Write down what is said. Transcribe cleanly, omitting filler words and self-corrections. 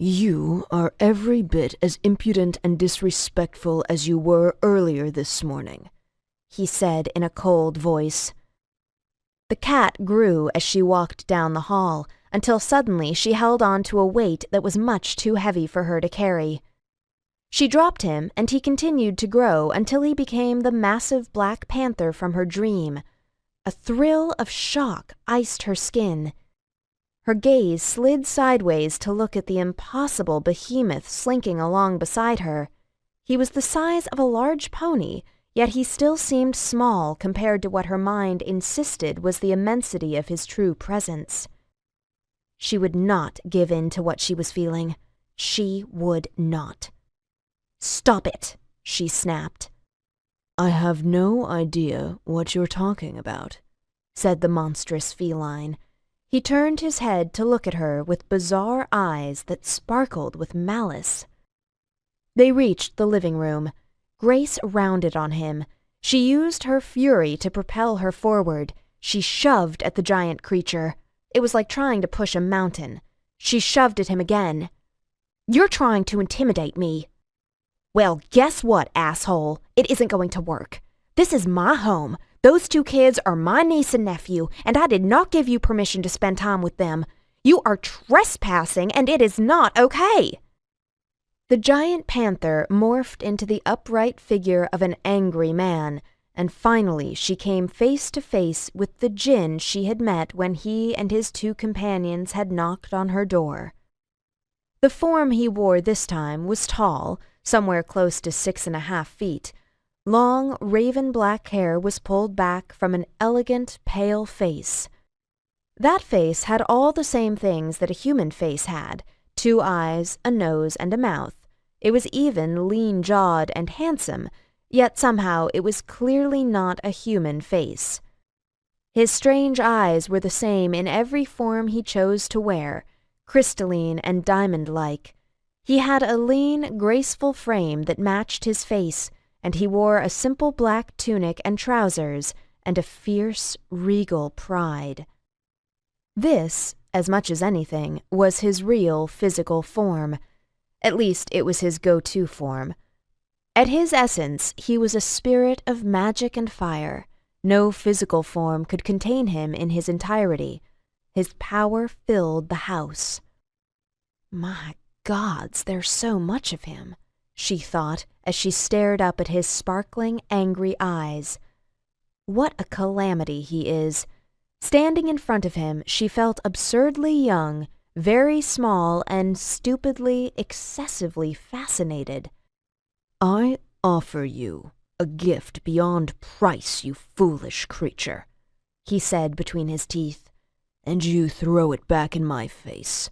You are every bit as impudent and disrespectful as you were earlier this morning, he said in a cold voice. The cat grew as she walked down the hall, until suddenly she held on to a weight that was much too heavy for her to carry. She dropped him, and he continued to grow until he became the massive black panther from her dream. A thrill of shock iced her skin. Her gaze slid sideways to look at the impossible behemoth slinking along beside her. He was the size of a large pony, yet he still seemed small compared to what her mind insisted was the immensity of his true presence. She would not give in to what she was feeling. She would not. "Stop it," she snapped. "I have no idea what you're talking about," said the monstrous feline. He turned his head to look at her with bizarre eyes that sparkled with malice. They reached the living room. Grace rounded on him. She used her fury to propel her forward. She shoved at the giant creature. It was like trying to push a mountain. She shoved at him again. "You're trying to intimidate me." "Well, guess what, asshole? It isn't going to work. This is my home. Those two kids are my niece and nephew, and I did not give you permission to spend time with them. You are trespassing, and it is not okay." The giant panther morphed into the upright figure of an angry man, and finally she came face to face with the djinn she had met when he and his two companions had knocked on her door. The form he wore this time was tall, somewhere close to 6.5 feet. Long, raven-black hair was pulled back from an elegant, pale face. That face had all the same things that a human face had: 2 eyes, a nose, and a mouth. It was even lean-jawed and handsome, yet somehow it was clearly not a human face. His strange eyes were the same in every form he chose to wear, crystalline and diamond-like. He had a lean, graceful frame that matched his face, and he wore a simple black tunic and trousers, and a fierce, regal pride. This, as much as anything, was his real physical form. At least it was his go-to form. At his essence, he was a spirit of magic and fire. No physical form could contain him in his entirety. His power filled the house. My gods, there's so much of him, she thought as she stared up at his sparkling, angry eyes. What a calamity he is. Standing in front of him, she felt absurdly young, very small, and stupidly, excessively fascinated. "I offer you a gift beyond price, you foolish creature," he said between his teeth, "and you throw it back in my face.